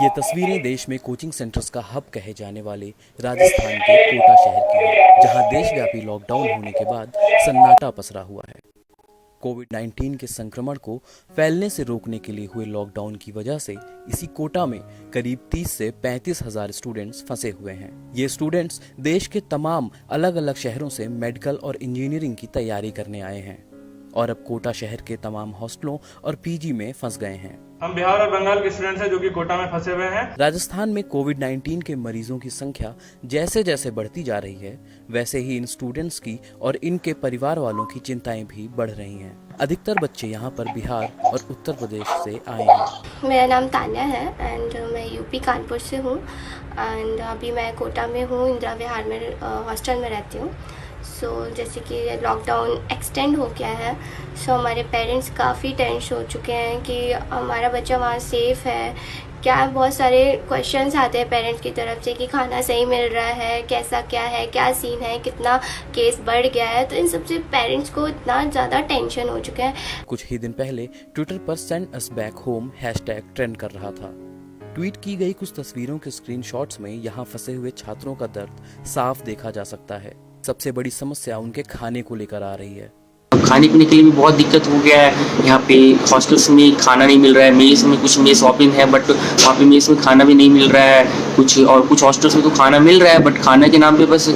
ये तस्वीरें देश में कोचिंग सेंटर्स का हब कहे जाने वाले राजस्थान के कोटा शहर की हैं, जहां देशव्यापी लॉकडाउन होने के बाद सन्नाटा पसरा हुआ है। कोविड-19 के संक्रमण को फैलने से रोकने के लिए हुए लॉकडाउन की वजह से इसी कोटा में करीब 30 से 35 हजार स्टूडेंट्स फंसे हुए हैं। ये स्टूडेंट्स देश के तमाम अलग अलग शहरों से मेडिकल और इंजीनियरिंग की तैयारी करने आए हैं और अब कोटा शहर के तमाम हॉस्टलों और पीजी में फंस गए हैं। हम बिहार और बंगाल के स्टूडेंट्स हैं जो कि कोटा में फंसे हुए हैं। राजस्थान में कोविड-19 के मरीजों की संख्या जैसे जैसे बढ़ती जा रही है, वैसे ही इन स्टूडेंट्स की और इनके परिवार वालों की चिंताएं भी बढ़ रही हैं। अधिकतर बच्चे यहाँ पर बिहार और उत्तर प्रदेश से आए हैं। मेरा नाम तान्या है एंड मैं यूपी कानपुर से हूँ एंड अभी मैं कोटा में हूँ, इंदिरा विहार में हॉस्टल में रहती हूँ। जैसे कि लॉकडाउन एक्सटेंड हो गया है, हमारे पेरेंट्स काफ़ी टेंशन हो चुके हैं कि हमारा बच्चा वहाँ सेफ़ है क्या। बहुत सारे क्वेश्चंस आते हैं पेरेंट्स की तरफ से कि खाना सही मिल रहा है, कैसा क्या है, क्या सीन है, कितना केस बढ़ गया है। तो इन सबसे पेरेंट्स को इतना ज़्यादा टेंशन हो चुके हैं। कुछ ही दिन पहले ट्विटर पर send us back home hashtag trend कर रहा था। ट्वीट की गई कुछ तस्वीरों के स्क्रीनशॉट्स में यहाँ फंसे हुए छात्रों का दर्द साफ देखा जा सकता है। सबसे बड़ी समस्या उनके खाने को लेकर आ रही है। खाने पीने के लिए भी बहुत दिक्कत हो गया है। यहाँ पे हॉस्टल्स में खाना नहीं मिल रहा है। मेस में कुछ मेस ओपन है बट वहाँ पे मेस में खाना भी नहीं मिल रहा है। कुछ हॉस्टल्स में तो खाना मिल रहा है बट खाने के नाम पे बस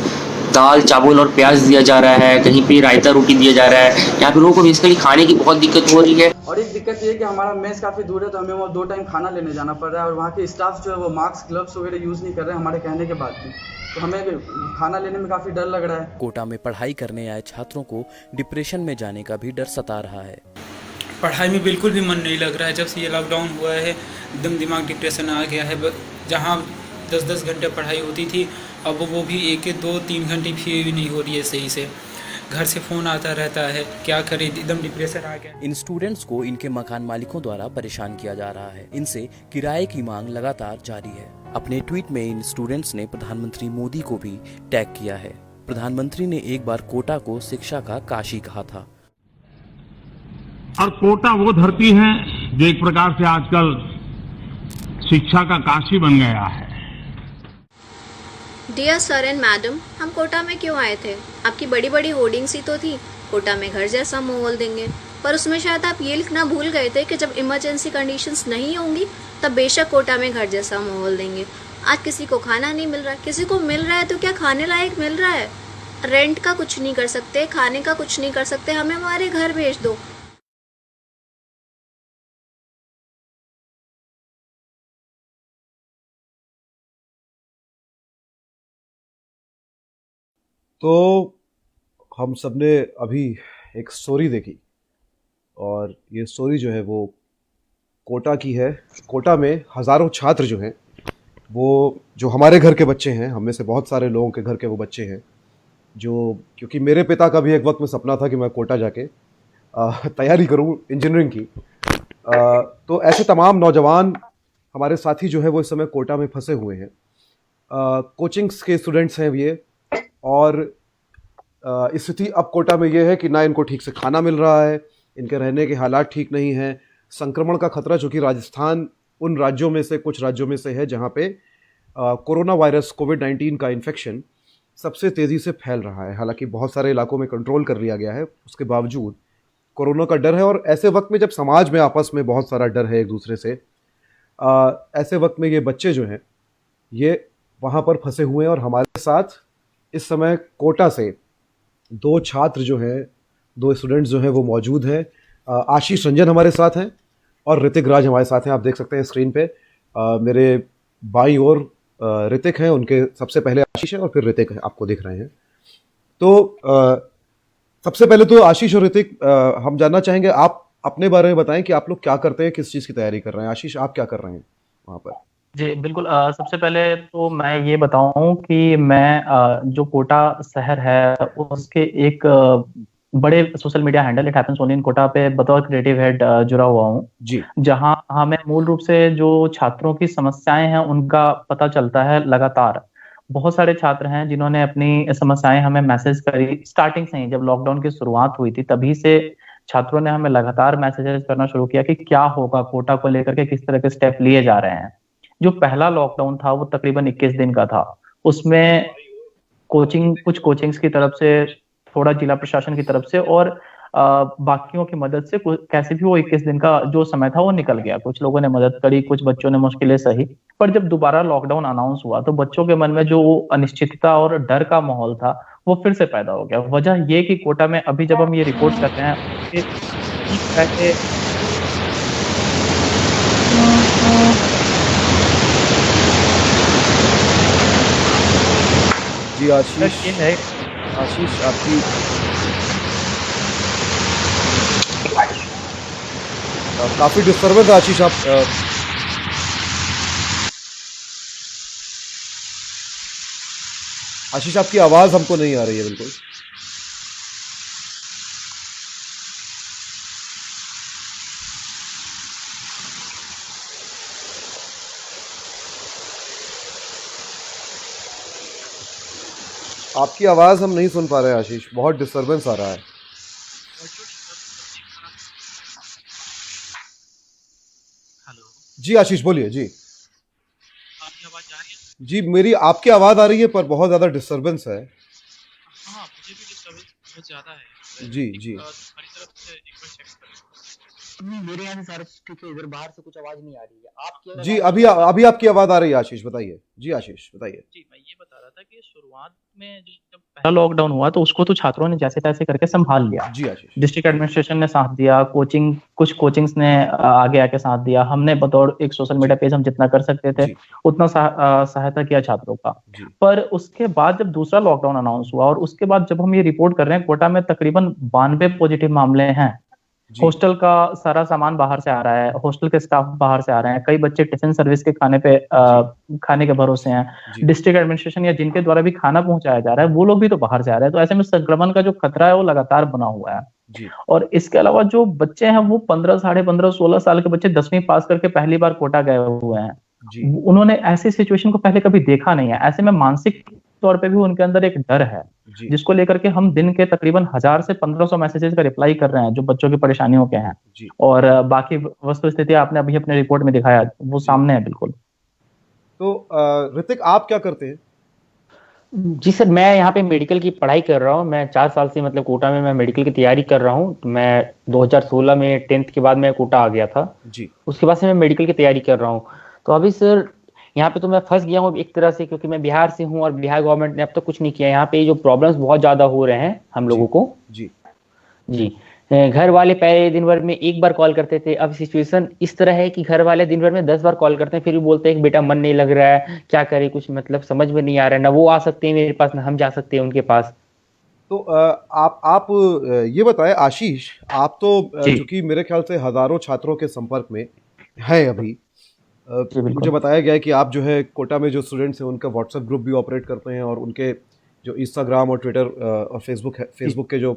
दाल चावल और प्याज दिया जा रहा है, कहीं पे रायता रोटी दिया जा रहा है। यहाँ पे लोगों को बेसिकली खाने की बहुत दिक्कत हो रही है। और एक दिक्कत ये है कि हमारा मेस काफ़ी दूर है तो हमें वो 2 टाइम खाना लेने जाना पड़ रहा है और वहाँ के स्टाफ जो है वो मास्क ग्लव्स वगैरह यूज़ नहीं कर रहे हैं हमारे कहने के बाद भी, तो हमें खाना लेने में काफ़ी डर लग रहा है। कोटा में पढ़ाई करने आए छात्रों को डिप्रेशन में जाने का भी डर सता रहा है। पढ़ाई में बिल्कुल भी मन नहीं लग रहा है। जब से ये लॉकडाउन हुआ है एकदम दिमाग डिप्रेशन आ गया है। जहाँ 10-10 घंटे पढ़ाई होती थी अब वो भी 1-2-3 घंटे भी नहीं हो रही है सही से। घर से फ़ोन आता रहता है, क्या करें, एकदम डिप्रेशन आ गया। इन स्टूडेंट्स को इनके मकान मालिकों द्वारा परेशान किया जा रहा है। इनसे किराए की मांग लगातार जारी है। अपने ट्वीट में इन स्टूडेंट्स ने प्रधानमंत्री मोदी को भी टैग किया है। प्रधानमंत्री ने एक बार कोटा को शिक्षा का काशी कहा था। और कोटा वो धरती है जो एक प्रकार से आजकल शिक्षा का काशी बन गया है। डियर सर एंड मैडम, हम कोटा में क्यों आए थे? आपकी बड़ी बड़ी होर्डिंग्स ही तो थी, कोटा में घर जैसा माहौल देंगे। पर उसमें शायद आप ये लिखना भूल गए थे कि जब इमरजेंसी कंडीशंस नहीं होंगी तब बेशक कोटा में घर जैसा माहौल देंगे। आज किसी को खाना नहीं मिल रहा, किसी को मिल रहा है तो क्या खाने लायक मिल रहा है? रेंट का कुछ नहीं कर सकते, खाने का कुछ नहीं कर सकते, हमें हमारे घर भेज दो। तो हम सबने अभी एक स्टोरी देखी और ये स्टोरी जो है वो कोटा की है। कोटा में हज़ारों छात्र जो हैं वो जो हमारे घर के बच्चे हैं, हम में से बहुत सारे लोगों के घर के वो बच्चे हैं जो, क्योंकि मेरे पिता का भी एक वक्त में सपना था कि मैं कोटा जाके तैयारी करूं इंजीनियरिंग की। तो ऐसे तमाम नौजवान हमारे साथी जो है वो इस समय कोटा में फंसे हुए हैं। कोचिंग्स के स्टूडेंट्स हैं ये, और स्थिति अब कोटा में ये है कि ना इनको ठीक से खाना मिल रहा है, इनके रहने के हालात ठीक नहीं हैं। संक्रमण का खतरा, चूँकि राजस्थान उन राज्यों में से कुछ राज्यों में से है जहाँ पे कोरोना वायरस कोविड-19 का इन्फेक्शन सबसे तेज़ी से फैल रहा है। हालांकि बहुत सारे इलाकों में कंट्रोल कर लिया गया है, उसके बावजूद कोरोना का डर है। और ऐसे वक्त में जब समाज में आपस में बहुत सारा डर है एक दूसरे से, ऐसे वक्त में ये बच्चे जो हैं ये वहाँ पर फंसे हुए हैं। और हमारे साथ इस समय कोटा से 2 छात्र जो हैं, 2 स्टूडेंट्स जो हैं वो मौजूद हैं। आशीष रंजन हमारे साथ हैं और ऋतिक राज हमारे साथ हैं। आप देख सकते हैं स्क्रीन पे मेरे बाईं ओर ऋतिक हैं, उनके सबसे पहले आशीष है और फिर ऋतिक है, आपको दिख रहे हैं। तो सबसे पहले तो आशीष और ऋतिक, हम जानना चाहेंगे आप अपने बारे में बताएं कि आप लोग क्या करते हैं, किस चीज़ की तैयारी कर रहे हैं। आशीष, आप क्या कर रहे हैं वहाँ पर? जी बिल्कुल। सबसे पहले तो मैं ये बताऊं कि मैं जो कोटा शहर है उसके एक बड़े social media handle it happens only in Kota पे बतौर क्रिएटिव हेड जुड़ा हुआ हूँ जी, जहां हमें मूल रूप से जो छात्रों की समस्याएं हैं उनका पता चलता है लगातार। बहुत सारे छात्र हैं जिन्होंने अपनी समस्याएं हमें मैसेज करी स्टार्टिंग से ही, जब लॉकडाउन की शुरुआत हुई थी तभी से छात्रों ने हमें लगातार मैसेजेस करना शुरू किया कि क्या होगा कोटा को लेकर के, किस तरह के स्टेप लिए जा रहे हैं। जो पहला लॉकडाउन था वो तकरीबन 21 दिन का था। उसमें कुछ कोचिंग्स की तरफ से, थोड़ा जिला प्रशासन की तरफ से और बाकियों की मदद से कैसे भी वो 21 दिन का जो समय था वो निकल गया। कुछ लोगों ने मदद करी, कुछ बच्चों ने मुश्किलें सही। पर जब दोबारा लॉकडाउन अनाउंस हुआ तो बच्चों के मन में जो अनिश्चितता और डर का माहौल था वो फिर से पैदा हो गया। वजह ये कि कोटा में अभी जब हम ये रिपोर्ट कर रहे हैं कि पहले जी आशीष, ये है आशीष आपकी काफी डिस्टर्बेंस है आशीष। आप आशीष आपकी आवाज हमको नहीं आ रही है बिल्कुल। आपकी आवाज हम नहीं सुन पा रहे हैं आशीष, बहुत डिस्टरबेंस आ रहा है। जी आशीष बोलिए। जी आपकी आवाज आ रही है? जी मेरी आपकी आवाज आ रही है पर बहुत ज्यादा डिस्टरबेंस है। हाँ, मुझे भी डिस्टर्बेंस बहुत ज्यादा है। जी जी हमारी तरफ से एक बार चेक करें। मेरे यहाँ से सारा ठीक है, इधर बाहर से कुछ आवाज नहीं आ रही है। आपकी जी अभी आपकी आवाज आ रही है आशीष, बताइए। जी आशीष बताइए। जी, मैं ये बता रहा था कि शुरुआत में जब पहला लॉकडाउन हुआ तो उसको तो छात्रों ने जैसे तैसे करके संभाल लिया। जी आशीष। डिस्ट्रिक्ट एडमिनिस्ट्रेशन ने साथ दिया, कुछ कोचिंग्स ने आगे आके साथ दिया। हमने बतौर एक सोशल मीडिया पेज हम जितना कर सकते थे उतना सहायता किया छात्रों का। पर उसके बाद जब दूसरा लॉकडाउन अनाउंस हुआ और उसके बाद जब हम ये रिपोर्ट कर रहे हैं, कोटा में तकरीबन 92 पॉजिटिव मामले हैं। हॉस्टल का सारा सामान बाहर से आ रहा है, हॉस्टल के स्टाफ बाहर से आ रहे हैं, कई बच्चे टिफिन सर्विस के खाने के भरोसे हैं। डिस्ट्रिक्ट एडमिनिस्ट्रेशन या जिनके द्वारा भी खाना पहुंचाया जा रहा है वो लोग भी तो बाहर से आ रहे हैं। तो ऐसे में संक्रमण का जो खतरा है वो लगातार बना हुआ है। और इसके अलावा जो बच्चे हैं वो 15, 15.5, 16 साल के बच्चे 10वीं पास करके पहली बार कोटा गए हुए हैं। उन्होंने ऐसी सिचुएशन को पहले कभी देखा नहीं है। ऐसे में मानसिक तौर पे भी उनके अंदर एक डर है, जिसको लेकर के हम दिन के तकरीबन 1000 से 1500 मैसेजेस का रिप्लाई कर रहे हैं जो बच्चों की परेशानियों के हैं। और बाकी वस्तु स्थिति आपने अभी अपने रिपोर्ट में दिखाया, वो सामने है बिल्कुल। तो ऋतिक आप क्या करते हैं? जी सर, मैं यहाँ पे मेडिकल की पढ़ाई कर रहा हूँ। मैं 4 साल से मतलब कोटा में मैं मेडिकल की तैयारी कर रहा हूँ। मैं 2016 में 10th के बाद मैं कोटा आ गया था। जी। उसके बाद से मैं मेडिकल की तैयारी कर रहा हूँ। तो अभी सर यहाँ पे तो मैं फंस गया हूँ एक तरह से, क्योंकि मैं बिहार से हूँ और बिहार गवर्नमेंट ने अब तक कुछ नहीं किया। यहाँ पे जो प्रॉब्लम्स बहुत ज्यादा हो रहे हैं हम लोगों को। जी घर वाले पहले दिन भर में एक बार कॉल करते थे, अब सिचुएशन इस तरह है कि घर वाले दिन भर में 10 बार कॉल करते हैं, फिर भी बोलते हैं कि बेटा मन नहीं लग रहा है, क्या करें, कुछ मतलब समझ में नहीं आ रहा है। ना वो आ सकते हैं मेरे पास, ना हम जा सकते हैं उनके पास। तो आप ये बताएं आशीष, आप तो चूंकि मेरे ख्याल से हजारों छात्रों के संपर्क में हैं अभी, मुझे बताया गया है कि आप जो है कोटा में जो स्टूडेंट्स हैं उनका व्हाट्सएप ग्रुप भी ऑपरेट करते हैं और उनके जो इंस्टाग्राम और ट्विटर और फेसबुक के जो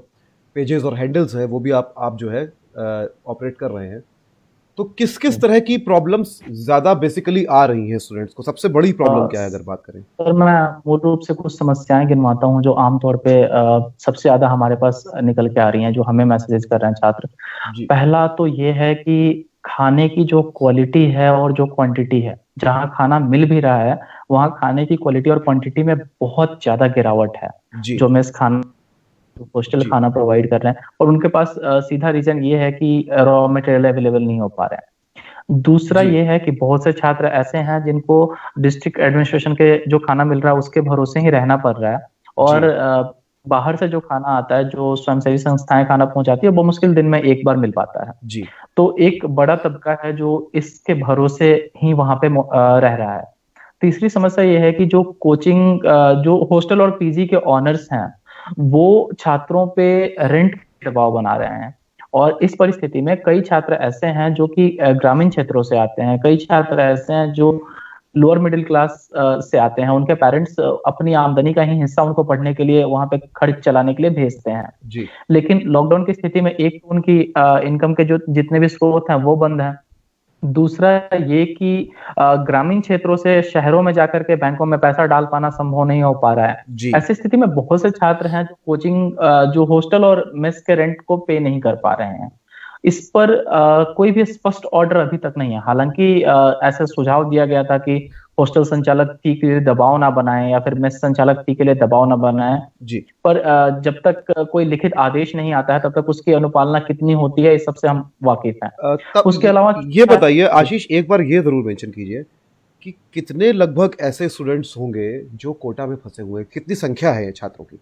पेजेस और हैंडल्स हैं वो भी आप जो है ऑपरेट कर रहे हैं। तो किस तरह की प्रॉब्लम्स ज़्यादा बेसिकली आ रही हैं स्टूडेंट्स को? सबसे बड़ी प्रॉब्लम क्या है अगर बात करें? सर मैं मूल रूप से कुछ समस्याएं गिनवाता हूं जो आमतौर पे सबसे ज्यादा हमारे पास निकल के आ रही हैं, जो हमें मैसेजेस कर रहे हैं छात्र। पहला तो ये है कि खाने की जो क्वालिटी है और जो क्वांटिटी है, जहां खाना मिल भी रहा है वहां खाने की क्वालिटी और क्वांटिटी में बहुत ज्यादा गिरावट है। जो मेस खाना, हॉस्टल खाना प्रोवाइड कर रहे हैं और उनके पास सीधा रीजन ये है कि रॉ मटेरियल अवेलेबल नहीं हो पा रहा है। दूसरा ये है कि बहुत से छात्र ऐसे हैं जिनको डिस्ट्रिक्ट एडमिनिस्ट्रेशन के जो खाना मिल रहा है उसके भरोसे ही रहना पड़ रहा है और बाहर से जो खाना आता है, जो स्वयंसेवी संस्थाएं खाना पहुंचाती है, वो मुश्किल दिन में एक बार मिल पाता है। जी। तो एक बड़ा तबका है जो इसके भरोसे ही वहां पे रह रहा है। तीसरी समस्या ये है कि जो कोचिंग, जो हॉस्टल और पीजी के ऑनर्स हैं वो छात्रों पे रेंट दबाव बना रहे हैं और इस परिस्थिति में कई छात्र ऐसे हैं जो कि ग्रामीण क्षेत्रों से आते हैं, कई छात्र ऐसे हैं जो लोअर मिडिल क्लास से आते हैं, उनके पेरेंट्स अपनी आमदनी का ही हिस्सा उनको पढ़ने के लिए वहां पे खर्च चलाने के लिए भेजते हैं। जी। लेकिन लॉकडाउन की स्थिति में एक उनकी इनकम के जो जितने भी स्रोत हैं वो बंद हैं। दूसरा ये कि ग्रामीण क्षेत्रों से शहरों में जाकर के बैंकों में पैसा डाल पाना संभव नहीं हो पा रहा है। ऐसी स्थिति में बहुत से छात्र हैं जो कोचिंग, जो हॉस्टल और मेस के रेंट को पे नहीं कर पा रहे हैं। इस पर कोई भी स्पष्ट ऑर्डर अभी तक नहीं है। हालांकि ऐसा सुझाव दिया गया था कि हॉस्टल संचालक फी के लिए दबाव ना बनाएं या फिर मेस संचालक फी के लिए दबाव ना बनाएं, जी। पर जब तक कोई लिखित आदेश नहीं आता है तब तक उसकी अनुपालना कितनी होती है इस सबसे हम वाकिफ हैं। उसके अलावा ये बताइए आशीष, एक बार ये जरूर मेंशन कीजिए कि कितने लगभग ऐसे स्टूडेंट्स होंगे जो कोटा में फंसे हुए हैं, कितनी संख्या है छात्रों की?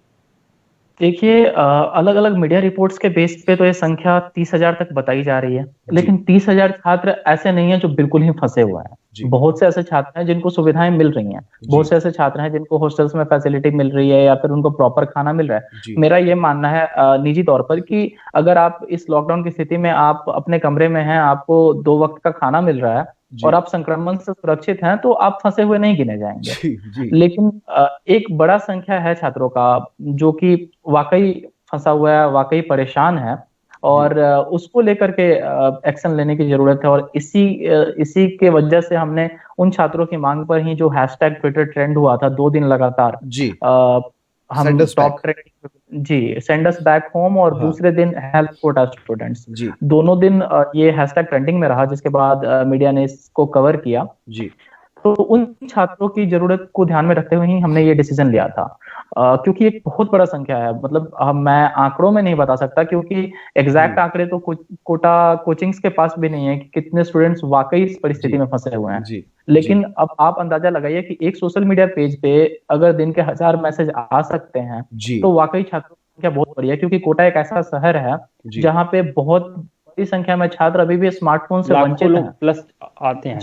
देखिए, अलग अलग मीडिया रिपोर्ट्स के बेस पे तो ये संख्या 30,000 तक बताई जा रही है, लेकिन 30,000 छात्र ऐसे नहीं है जो बिल्कुल ही फंसे हुए हैं। बहुत से ऐसे छात्र हैं जिनको सुविधाएं मिल रही हैं, बहुत से ऐसे छात्र हैं जिनको हॉस्टल्स में फैसिलिटी मिल रही है या फिर उनको प्रॉपर खाना मिल रहा है। मेरा ये मानना है निजी तौर पर कि अगर आप इस लॉकडाउन की स्थिति में आप अपने कमरे में हैं, आपको 2 वक्त का खाना मिल रहा है और आप संक्रमण से सुरक्षित हैं, तो आप फंसे हुए नहीं गिने जाएंगे। लेकिन एक बड़ा संख्या है छात्रों का जो कि वाकई फंसा हुआ है, वाकई परेशान है और उसको लेकर के एक्शन लेने की जरूरत है। और इसी के वजह से हमने उन छात्रों की मांग पर ही जो हैशटैग ट्विटर ट्रेंड हुआ था 2 दिन लगातार, हम top trending send us back home और दूसरे दिन हेल्प कोटा स्टूडेंट्स, दोनों दिन ये हैशटैग ट्रेंडिंग में रहा, जिसके बाद मीडिया ने इसको कवर किया। तो उन छात्रों की जरूरत को ध्यान में रखते हुए ही हमने ये डिसीजन लिया था, क्योंकि एक बहुत बड़ा संख्या है। मतलब मैं आंकड़ों में नहीं बता सकता क्योंकि एग्जैक्ट आंकड़े तो कोटा कोचिंग्स के पास भी नहीं है कि कितने स्टूडेंट्स वाकई इस परिस्थिति में फंसे हुए हैं। लेकिन अब आप अंदाजा लगाइए कि एक सोशल मीडिया पेज पे अगर दिन के 1000 मैसेज आ सकते हैं तो वाकई छात्रों की संख्या बहुत बड़ी है, क्योंकि कोटा एक ऐसा शहर है जहाँ पे बहुत बड़ी संख्या में छात्र अभी भी स्मार्टफोन से वंचित हैं। प्लस आते हैं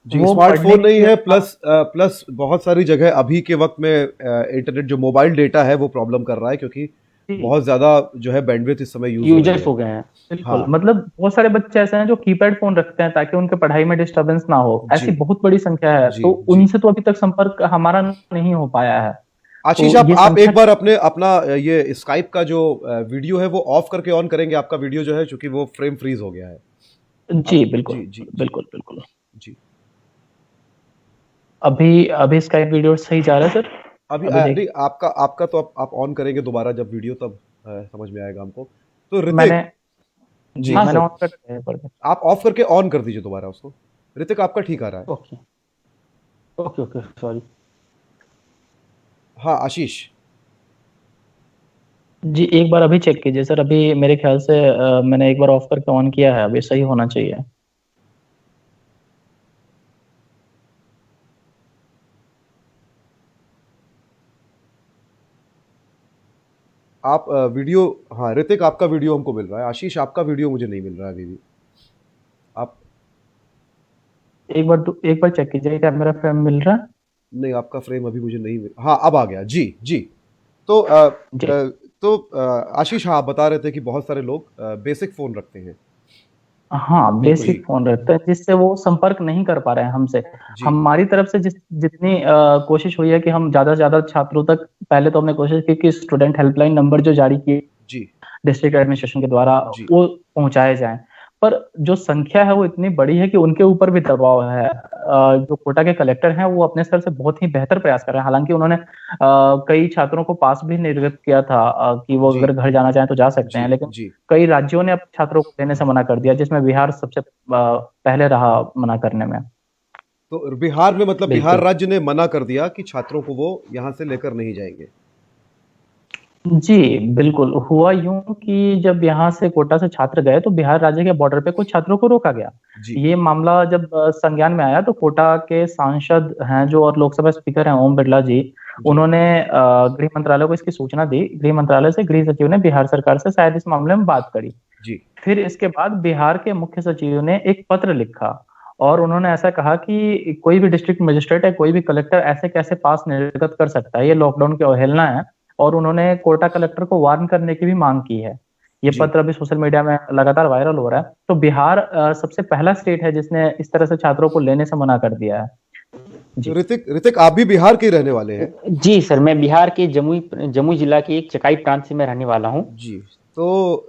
स्मार्टफोन नहीं है, प्लस बहुत सारी जगह अभी के वक्त में इंटरनेट जो मोबाइल डेटा है वो प्रॉब्लम कर रहा है, क्योंकि बहुत ज्यादा जो है बैंडविड्थ इस समय यूजर्स हो गए हैं। बिल्कुल, मतलब बहुत सारे बच्चे ऐसे हैं जो कीपैड फोन रखते हैं ताकि उनके पढ़ाई में डिस्टर्बेंस ना हो। ऐसी बहुत बड़ी संख्या है, तो उनसे तो अभी तक संपर्क हमारा नहीं हो पाया है। आशीष, आप एक बार अपना ये स्काइप का जो वीडियो है वो ऑफ करके ऑन करेंगे? आपका वीडियो जो है चूंकि वो फ्रेम फ्रीज हो गया है। जी बिल्कुल, बिल्कुल जी। अभी स्काइप वीडियो सही जा रहा है सर? अभी आपका तो आप ऑन करेंगे दोबारा जब वीडियो, तब समझ में आएगा हमको। तो ऋतिक, मैंने ऑन कर दिया, आप ऑफ करके ऑन कर दीजिए दोबारा उसको। ऋतिक, आपका ठीक आ रहा है। Okay sorry. हाँ आशीष जी, एक बार अभी चेक कीजिए सर। अभी मेरे ख्याल से मैंने एक बार ऑफ करके ऑन किया है, अभी सही होना चाहिए। आप वीडियो, हाँ ऋतिक आपका वीडियो हमको मिल रहा है, आशीष आपका वीडियो मुझे नहीं मिल रहा है अभी भी। आप एक बार चेक कीजिए, क्या मेरा फ्रेम मिल रहा है? नहीं, आपका फ्रेम अभी मुझे नहीं मिल। हाँ अब आ गया जी। तो आशीष, हाँ आप बता रहे थे कि बहुत सारे लोग बेसिक फोन रखते हैं। हाँ, बेसिक फोन रहता है जिससे वो संपर्क नहीं कर पा रहे हैं हमसे। हमारी तरफ से जितनी कोशिश हुई है कि हम ज्यादा से ज्यादा छात्रों तक, पहले तो हमने कोशिश की कि स्टूडेंट हेल्पलाइन नंबर जो जारी किए डिस्ट्रिक्ट एडमिनिस्ट्रेशन के द्वारा वो पहुंचाए जाएं, पर जो संख्या है वो इतनी बड़ी है कि उनके ऊपर भी दबाव है। जो कोटा के कलेक्टर हैं वो अपने स्तर से बहुत ही बेहतर प्रयास कर रहे हैं। हालांकि उन्होंने कई छात्रों को पास भी निर्गत किया था कि वो अगर घर जाना चाहें तो जा सकते हैं, लेकिन कई राज्यों ने अपने छात्रों को लेने से मना कर दिया, जिसमें बिहार सबसे पहले रहा मना करने में। तो बिहार में, मतलब बिहार राज्य ने मना कर दिया कि छात्रों को वो यहाँ से लेकर नहीं जाएंगे। जी बिल्कुल, हुआ यूं कि जब यहाँ से कोटा से छात्र गए तो बिहार राज्य के बॉर्डर पे कुछ छात्रों को रोका गया। ये मामला जब संज्ञान में आया तो कोटा के सांसद हैं जो और लोकसभा स्पीकर हैं ओम बिरला जी, उन्होंने गृह मंत्रालय को इसकी सूचना दी। गृह मंत्रालय से गृह सचिव ने बिहार सरकार से शायद इस मामले में बात करी। फिर इसके बाद बिहार के मुख्य सचिव ने एक पत्र लिखा और उन्होंने ऐसा कहा कि कोई भी डिस्ट्रिक्ट मजिस्ट्रेट या कोई भी कलेक्टर ऐसे कैसे पास निर्गत कर सकता है, ये लॉकडाउन की अवहेलना है। और उन्होंने कोटा कलेक्टर को वार्न करने की भी मांग की है। ये पत्र अभी सोशल मीडिया में लगातार वायरल हो रहा है। तो बिहार सबसे पहला स्टेट है जिसने इस तरह से छात्रों को लेने से मना कर दिया है। ऋतिक, आप भी बिहार के रहने वाले हैं? जी सर, मैं बिहार के जमुई जिला के एक चकाई प्रांत से मैं रहने वाला हूँ। जी, तो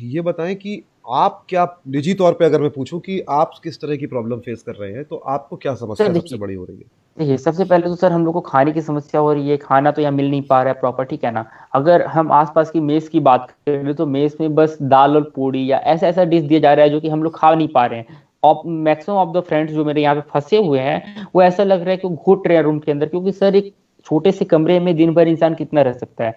ये बताएं कि आप क्या, निजी तौर पे अगर मैं पूछूं कि आप किस तरह की प्रॉब्लम फेस कर रहे हैं, तो आपको क्या समस्या सबसे बड़ी हो रही है? देखिए, सबसे पहले तो सर हम लोग को खाने की समस्या हो रही है, खाना तो यहाँ मिल नहीं पा रहा है प्रॉपर, ठीक है ना। अगर हम आसपास की मेस की बात करें तो मेस में बस दाल और पूड़ी या ऐसा ऐसा डिश दिया जा रहा है जो कि हम लोग खा नहीं पा रहे हैं। और मैक्सिमम ऑफ द फ्रेंड्स जो मेरे यहाँ पे फंसे हुए हैं वो ऐसा लग रहा है कि वो घुट रहे हैं रूम के अंदर, क्योंकि सर एक छोटे से कमरे में दिन भर इंसान कितना रह सकता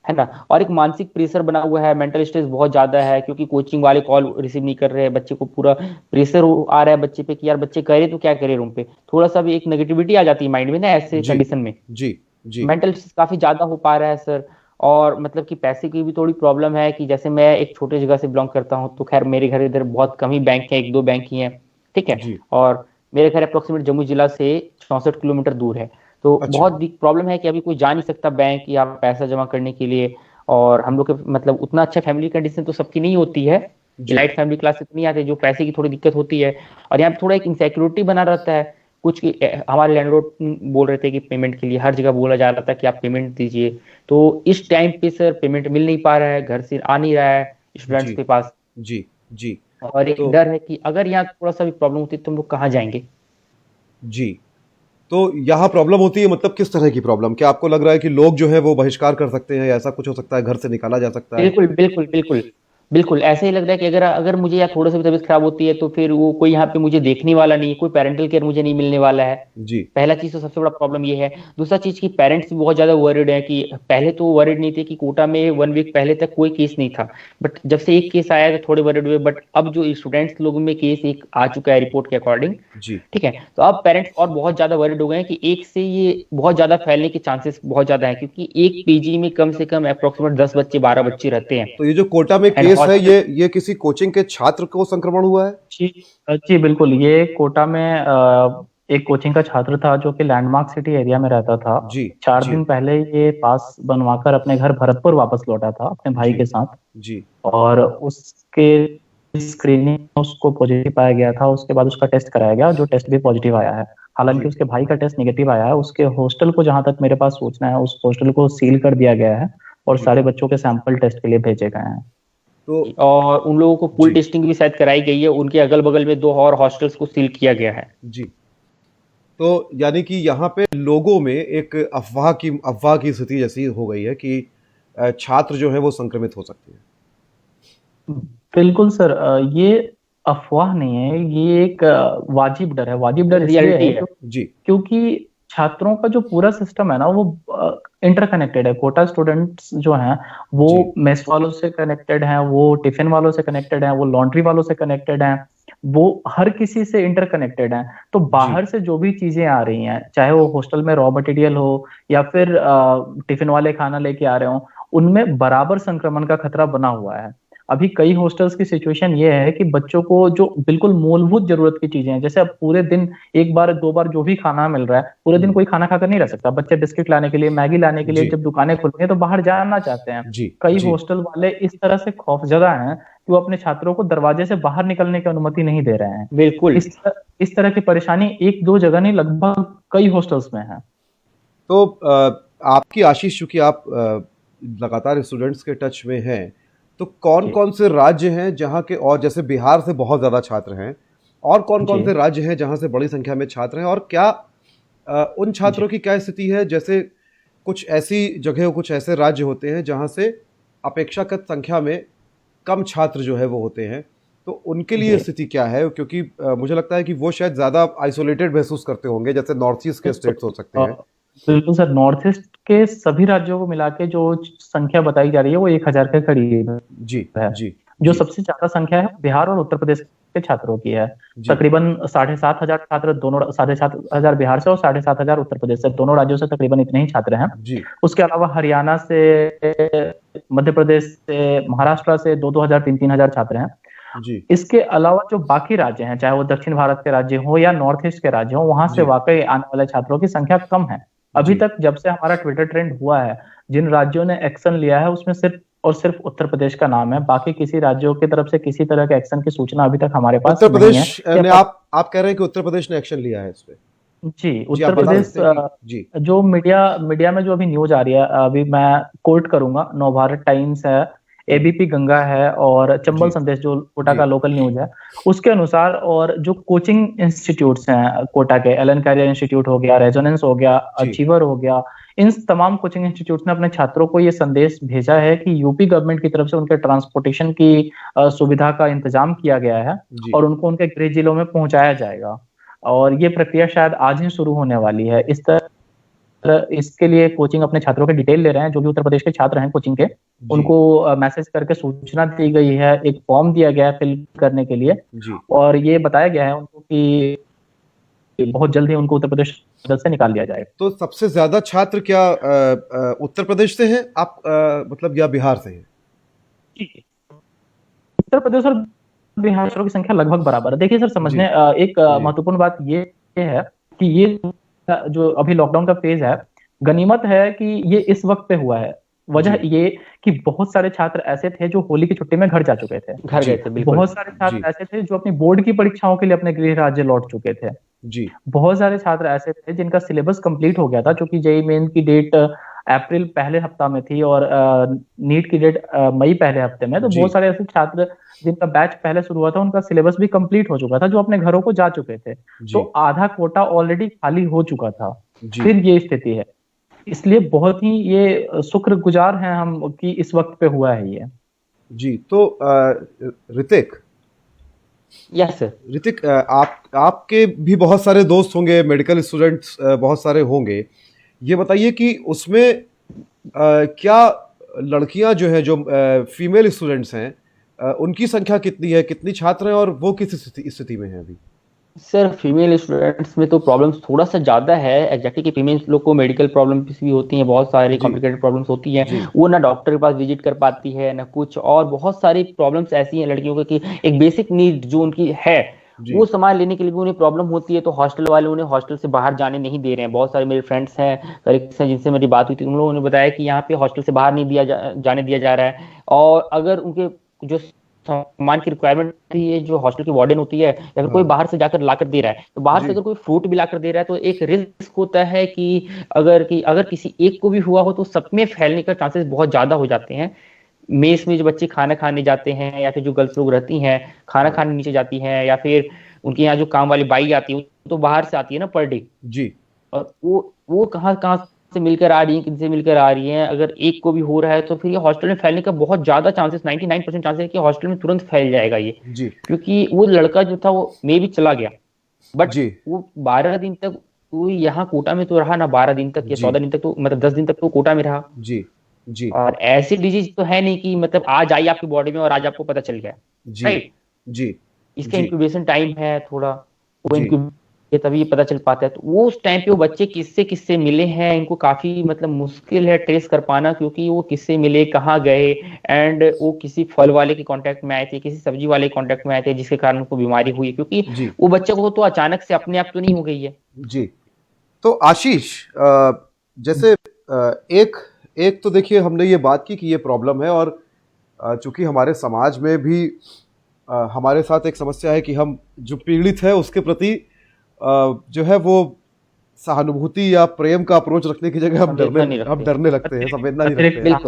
है ना। और एक मानसिक प्रेशर बना हुआ है, मेंटल स्ट्रेस बहुत ज्यादा है, क्योंकि कोचिंग वाले कॉल रिसीव नहीं कर रहे हैं, बच्चे को पूरा प्रेशर आ रहा है बच्चे पे कि यार बच्चे करे तो क्या करे रूम पे। थोड़ा सा भी एक नेगेटिविटी आ जाती है माइंड में ना ऐसे जी कंडीशन में। जी जी मेंटल स्ट्रेस काफी ज्यादा हो पा रहा है सर। और मतलब कि पैसे की भी थोड़ी प्रॉब्लम है कि जैसे मैं एक छोटे जगह से बिलोंग करता हूँ, तो खैर मेरे घर इधर बहुत कम ही बैंक है, एक दो बैंक ही हैं, ठीक है। जी। और मेरे घर अप्रोक्सीमेट जम्मू जिला से 64 किलोमीटर दूर है। तो अच्छा। बहुत प्रॉब्लम है कि अभी कोई जा नहीं सकता बैंक या पैसा जमा करने के लिए। और हम लोग के मतलब उतना अच्छा फैमिली कंडीशन तो सबकी नहीं होती है, जी लाइट फैमिली क्लास से तो नहीं आते, जो पैसे की थोड़ी दिक्कत होती है। और यहाँ पे थोड़ा एक इनसिक्योरिटी बना रहता है कुछ कि हमारे लैंडलॉर्ड बोल रहे थे कि पेमेंट के लिए हर जगह बोला जा रहा था कि आप पेमेंट दीजिए। तो इस टाइम पे सर पेमेंट मिल नहीं पा रहा है, घर से आ नहीं रहा है स्टूडेंट्स जी के पास। जी जी। और एक तो डर है कि अगर यहाँ थोड़ा सा भी प्रॉब्लम होती है तो हम लोग कहाँ जाएंगे। जी, तो यहाँ प्रॉब्लम होती है, मतलब किस तरह की प्रॉब्लम? क्या आपको लग रहा है कि लोग जो है वो बहिष्कार कर सकते हैं, या ऐसा कुछ हो सकता है, घर से निकाला जा सकता है? बिल्कुल बिल्कुल बिल्कुल बिल्कुल ऐसे ही लग रहा है कि अगर अगर मुझे या थोड़ा सा भी तबीयत खराब होती है तो फिर वो कोई यहाँ पे मुझे देखने वाला नहीं है, कोई पेरेंटल केयर मुझे नहीं मिलने वाला है। जी पहला चीज तो सबसे बड़ा प्रॉब्लम ये है। दूसरा चीज की पेरेंट्स भी बहुत ज्यादा वरिड है कि पहले तो वरिड नहीं थे कि कोटा में 1 वीक पहले तक कोई केस नहीं था, बट जब से एक केस आया तो थोड़े वरिड हुए। बट अब जो स्टूडेंट्स लोगों में केस एक आ चुका है रिपोर्ट के अकॉर्डिंग, जी ठीक है, तो अब पेरेंट्स और बहुत ज्यादा वरिड हो गए हैं कि एक से ये बहुत ज्यादा फैलने के चांसेस बहुत ज्यादा है, क्योंकि एक पीजी में कम से कम अप्रोक्सीमेट 10 बच्चे 12 बच्चे रहते हैं। तो ये जो कोटा में एंड केस है, हॉस्टल ये किसी कोचिंग के छात्र को संक्रमण हुआ है? जी जी बिल्कुल, ये कोटा में एक कोचिंग का छात्र था जो कि लैंडमार्क सिटी एरिया में रहता था। जी 4 जी दिन पहले ये पास बनवाकर अपने घर भरतपुर वापस लौटा था अपने भाई जी के साथ। जी और उसके स्क्रीनिंग में उसको पॉजिटिव पाया गया था। उसके बाद उसका टेस्ट कराया गया, जो टेस्ट भी पॉजिटिव आया है। हालांकि जी। उसके भाई का टेस्ट नेगेटिव आया है। उसके हॉस्टल को, जहां तक मेरे पास सूचना है, उस हॉस्टल को सील कर दिया गया है और जी। सारे बच्चों के सैंपल टेस्ट के लिए भेजे गए हैं। तो और उन लोगों को पूल जी टेस्टिंग भी शायद कराई गई है, उनके अगल बगल में 2 और हॉस्टल्स को सील किया गया है। जी। तो यानी कि यहाँ पे लोगों में एक अफवाह की स्थिति जैसी हो गई है कि छात्र जो है वो संक्रमित हो सकते हैं। बिल्कुल सर, ये अफवाह नहीं है, ये एक वाजिब डर है। वाजिब डर इसलिए रियलिटी है है। जी क्योंकि छात्रों का जो पूरा सिस्टम है ना, वो इंटरकनेक्टेड है। कोटा स्टूडेंट्स जो हैं वो जी मेस वालों से कनेक्टेड हैं, वो टिफिन वालों से कनेक्टेड हैं, वो लॉन्ड्री वालों से कनेक्टेड हैं, वो हर किसी से इंटरकनेक्टेड हैं। तो जी बाहर से जो भी चीजें आ रही हैं, चाहे वो हॉस्टल में रॉ मटेरियल हो या फिर टिफिन वाले खाना लेके आ रहे हो, उनमें बराबर संक्रमण का खतरा बना हुआ है। अभी कई हॉस्टल्स की सिचुएशन ये है कि बच्चों को जो बिल्कुल मूलभूत जरूरत की चीजें हैं, जैसे अब पूरे दिन एक बार 2 बार जो भी खाना मिल रहा है, पूरे दिन कोई खाना खाकर नहीं रह सकता। बच्चे बिस्किट लाने के लिए, मैगी लाने के लिए जी जब दुकानें खुलती हैं तो बाहर जाना चाहते हैं। जी कई जी हॉस्टल वाले इस तरह से खौफजदा हैं कि वो अपने छात्रों को दरवाजे से बाहर निकलने की अनुमति नहीं दे रहे हैं। बिल्कुल इस तरह की परेशानी 1-2 जगह नहीं, लगभग कई हॉस्टल्स में है। तो आपकी आशीष, चूंकि आप लगातार स्टूडेंट्स के टच में हैं, तो कौन जी कौन से राज्य हैं जहाँ के, और जैसे बिहार से बहुत ज़्यादा छात्र हैं, और कौन कौन जी से राज्य हैं जहाँ से बड़ी संख्या में छात्र हैं, और क्या उन जी छात्रों की क्या स्थिति है? जैसे कुछ ऐसी जगह, कुछ ऐसे राज्य होते हैं जहाँ से अपेक्षाकृत संख्या में कम छात्र जो है वो होते हैं, तो उनके लिए जी स्थिति क्या है? क्योंकि मुझे लगता है कि वो शायद ज़्यादा आइसोलेटेड महसूस करते होंगे, जैसे नॉर्थ ईस्ट के स्टेट्स हो सकते हैं। बिल्कुल सर, नॉर्थ ईस्ट के सभी राज्यों को मिला के जो संख्या बताई जा रही है वो 1000 के करीब जी है। जी जो जी सबसे ज्यादा संख्या है बिहार और उत्तर प्रदेश के छात्रों की है। जी तकरीबन 7500 छात्र, दोनों 7500 बिहार से और 7500 उत्तर प्रदेश से, दोनों राज्यों से तकरीबन इतने ही छात्र हैं। जी उसके अलावा हरियाणा से, मध्य प्रदेश से, महाराष्ट्र से 2000 3000 छात्र हैं। जी इसके अलावा जो बाकी राज्य हैं, चाहे वो दक्षिण भारत के राज्य हो या नॉर्थ ईस्ट के राज्य हो, वहां से जी वाकई आने वाले छात्रों की संख्या कम है। अभी जी तक जब से हमारा ट्विटर ट्रेंड हुआ है, जिन राज्यों ने एक्शन लिया है उसमें सिर्फ और सिर्फ उत्तर प्रदेश का नाम है। बाकी किसी राज्यों की तरफ से किसी तरह के एक्शन की सूचना अभी तक हमारे पास उत्तर नहीं प्रदेश है। ने, आप कह रहे हैं कि उत्तर प्रदेश ने एक्शन लिया है इस पे? जी, जी, उत्तर आप बता प्रदेश सकते हैं कि जी जो मीडिया में जो अभी न्यूज आ रही है, अभी मैं कोट करूंगा, नवभारत टाइम्स है, एबीपी गंगा है और चंबल जी संदेश जो कोटा जी का लोकल न्यूज है उसके अनुसार, और जो कोचिंग इंस्टीट्यूट्स हैं कोटा के, एलन कैरियर इंस्टीट्यूट हो गया, रेजोनेंस हो गया, जी अचीवर हो गया, इन तमाम कोचिंग इंस्टीट्यूट्स ने अपने छात्रों को ये संदेश भेजा है कि यूपी गवर्नमेंट की तरफ से उनके ट्रांसपोर्टेशन की सुविधा का इंतजाम किया गया है जी और उनको उनके गृह जिलों में पहुंचाया जाएगा। और ये प्रक्रिया शायद आज ही शुरू होने वाली है। इस तरह इसके लिए कोचिंग अपने छात्रों के डिटेल ले रहे हैं, जो भी उत्तर प्रदेश के छात्र हैं कोचिंग के, जी उनको मैसेज करके सूचना दी गई है, एक फॉर्म दिया गया है फिल करने के लिए, जी और ये बताया गया है उनको कि बहुत जल्द ही उनको उत्तर प्रदेश से निकाल लिया जाएगा। तो सबसे ज्यादा छात्र क्या उत्तर प्रदेश से हैं आप, मतलब या बिहार से हैं? उत्तर प्रदेश और बिहार की संख्या लगभग बराबर है। देखिए सर, समझने एक महत्वपूर्ण बात ये है कि ये जो अभी लॉकडाउन का फेज है, गनीमत है कि ये इस वक्त पे हुआ है। वजह ये कि बहुत सारे छात्र ऐसे थे जो होली की छुट्टी में घर जा चुके थे, घर गए थे, बिल्कुल। बहुत सारे छात्र ऐसे थे जो अपनी बोर्ड की परीक्षाओं के लिए अपने गृह राज्य लौट चुके थे, जी बहुत सारे छात्र ऐसे थे जिनका सिलेबस कंप्लीट हो गया था, क्योंकि जेईई मेन की डेट अप्रैल पहले हफ्ता में थी और नीट की डेट मई पहले हफ्ते में। तो जी बहुत सारे ऐसे छात्र जिनका बैच पहले शुरू हुआ था, उनका सिलेबस भी कंप्लीट हो चुका था, जो अपने घरों को जा चुके थे। तो आधा कोटा ऑलरेडी खाली हो चुका था। फिर ये स्थिति है, इसलिए बहुत ही ये शुक्रगुजार हैं हम कि इस वक्त पे हुआ है ये। जी। तो ऋतिक, यस सर। ऋतिक, आपके भी बहुत सारे दोस्त होंगे, मेडिकल स्टूडेंट्स बहुत सारे होंगे। ये बताइए कि उसमें क्या लड़कियां जो है, जो फीमेल स्टूडेंट्स हैं, उनकी संख्या कितनी है, कितनी छात्र हैं और वो किस स्थिति में है अभी? सर फीमेल स्टूडेंट्स में तो प्रॉब्लम्स थोड़ा सा ज़्यादा है एग्जैक्टली, कि फीमेल लोग को मेडिकल प्रॉब्लम्स भी होती हैं, बहुत सारी कॉम्प्लिकेटेड प्रॉब्लम्स होती हैं, वो ना डॉक्टर के पास विजिट कर पाती है ना कुछ, और बहुत सारी प्रॉब्लम्स ऐसी हैं लड़कियों की कि एक बेसिक नीड जो उनकी है वो सामान लेने के लिए भी उन्हें प्रॉब्लम होती है। तो हॉस्टल वाले उन्हें हॉस्टल से बाहर जाने नहीं दे रहे हैं। बहुत सारे मेरे फ्रेंड्स हैं, कलीग्स हैं जिनसे मेरी बात हुई थी, उन लोगों ने बताया कि यहाँ पे हॉस्टल से बाहर नहीं जाने दिया जा रहा है, और अगर उनके जो सामान की रिक्वायरमेंट थी, ये जो हॉस्टल की वार्डन होती है, या फिर कोई बाहर से जाकर लाकर दे रहा है, तो बाहर से अगर कोई फ्रूट भी लाकर दे रहा है तो एक रिस्क होता है कि अगर किसी एक को भी हुआ हो तो सब में फैलने का चांसेस बहुत ज्यादा हो जाते हैं। मेस में जो बच्चे खाना खाने जाते हैं, या फिर जो गर्ल्स लोग रहती हैं खाना खाने नीचे जाती हैं, या फिर उनके यहाँ जो काम वाली बाई आती है तो बाहर से आती है ना पर डे जी, और वो कहाँ से मिलकर आ रही है, किनसे मिलकर आ रही हैं, अगर एक को भी हो रहा है तो फिर ये हॉस्टल में फैलने का बहुत ज्यादा चांसेस, 99% चांसेस है कि हॉस्टल में तुरंत फैल जाएगा ये जी। क्योंकि वो लड़का जो था वो मे भी चला गया, बट वो 12 दिन तक वो यहाँ कोटा में तो रहा ना, 12 दिन तक या 14 दिन तक, तो मतलब 10 दिन तक तो कोटा में रहा जी जी। और ऐसी डिजीज तो है नहीं कि मतलब आज आई आपकी बॉडी में और आज आपको पता चल गया, राइट जी। इसका इंक्यूबेशन टाइम है थोड़ा, वो ये तभी पता चल पाता है। तो वो उस टाइम पे वो बच्चे किससे मिले हैं, इनको काफी मतलब मुश्किल है ट्रेस कर पाना, क्योंकि वो किससे मिले, कहाँ गए, एंड वो किसी फल वाले के कांटेक्ट में आए थे, किसी सब्जी वाले के कांटेक्ट में आए थे, जिसके कारण उनको बीमारी हुई, क्योंकि वो बच्चे को तो अचानक से अपने आप तो नहीं हो गई है। जी। तो आशीष, जैसे एक तो देखिए हमने ये बात की कि ये प्रॉब्लम है, और चूंकि हमारे समाज में भी हमारे साथ एक समस्या है कि हम जो पीड़ित है उसके प्रति जो है वो सहानुभूति या प्रेम का अप्रोच रखने की जगह हम डरने लगते हैं, संवेदना नहीं रखते हैं।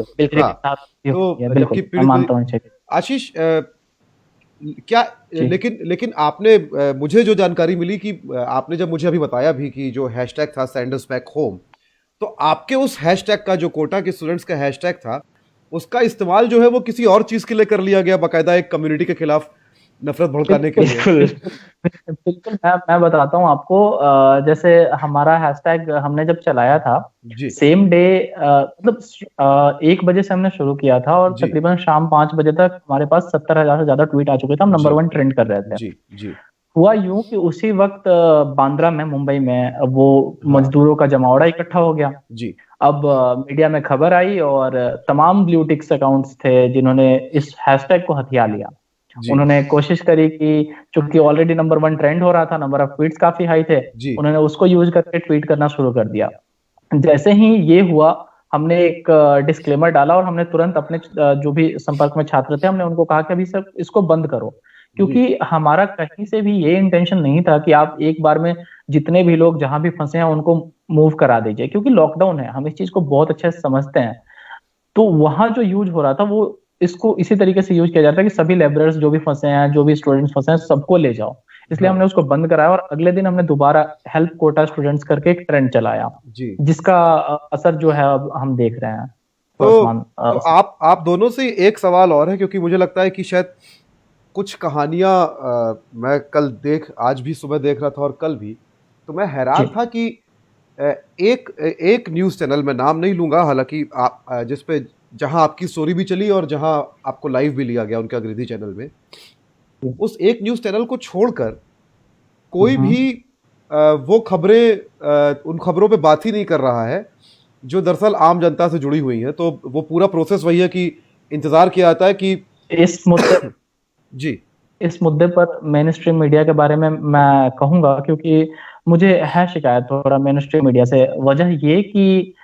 बिल्कुल। आशीष, क्या लेकिन आपने, मुझे जो जानकारी मिली कि आपने जब मुझे अभी बताया भी कि जो हैशटैग था सैंडर्स बैक होम, तो आपके उस हैशटैग का, जो कोटा के स्टूडेंट्स का हैशटैग था, उसका इस्तेमाल जो है वो किसी और चीज के लिए कर लिया गया, बाकायदा एक कम्युनिटी के खिलाफ नफरत भड़काने के लिए। बिल्कुल। मैं बताता हूँ आपको, जैसे हमारा हैशटैग हमने जब चलाया था सेम डे, मतलब 1 बजे से हमने शुरू किया था और तकरीबन शाम 5 बजे तक हमारे पास 70,000 से ज्यादा ट्वीट आ चुके थे, हम नंबर 1 ट्रेंड कर रहे थे। हुआ यूं कि उसी वक्त बांद्रा में, मुंबई में, वो मजदूरों का जमावड़ा इकट्ठा हो गया। अब मीडिया में खबर आई और तमाम ब्लू टिक्स अकाउंट्स थे जिन्होंने इस हैशटैग को हथिया लिया। उन्होंने कोशिश करी कि चूंकि ऑलरेडी नंबर 1 ट्रेंड हो रहा था, नंबर ऑफ ट्वीट्स काफी हाई थे, उन्होंने उसको यूज करके ट्वीट करना शुरू कर दिया। जैसे ही ये हुआ, हमने एक डिस्क्लेमर डाला और हमने तुरंत अपने जो भी संपर्क में छात्र थे, हमने उनको कहा कि अभी सब इसको बंद करो, क्योंकि हमारा कहीं से भी ये इंटेंशन नहीं था कि आप एक बार में जितने भी लोग जहां भी फंसे हैं उनको मूव करा दीजिए, क्योंकि लॉकडाउन है, हम इस चीज को बहुत अच्छे से समझते हैं। तो वहां जो यूज हो रहा था वो इसको इसी तरीके से यूज किया जाता है कि सभी लेबरर्स जो भी फंसे हैं, जो भी स्टूडेंट्स फंसे हैं, सबको ले जाओ। इसलिए हमने उसको बंद कराया और अगले दिन हमने दोबारा हेल्प कोटा स्टूडेंट्स करके एक ट्रेंड चलाया, जी। जिसका असर जो है अब हम देख रहे हैं। तो आप दोनों से एक सवाल और है, क्योंकि मुझे लगता है कि शायद कुछ कहानियां मैं आज भी सुबह देख रहा था और कल भी, तो मैं हैरान था कि एक न्यूज़ चैनल, में नाम नहीं लूंगा हालांकि, जिस पे जहां आपकी स्टोरी भी चली और जहां आपको लाइव भी लिया गया उनके अंग्रेजी चैनल में, उस एक न्यूज़ चैनल को छोड़कर कोई भी वो खबरें, उन खबरों पे बात ही नहीं कर रहा है जो दरअसल आम जनता से जुड़ी हुई है। तो वो पूरा प्रोसेस वही है कि इंतजार किया जाता है कि इस मुद्दे जी, इस मुद्दे पर मेन स्ट्रीम मीडिया के बारे में मैं कहूंगा, क्योंकि मुझे है शिकायत थोड़ा मेन स्ट्रीम मीडिया से। वजह ये कि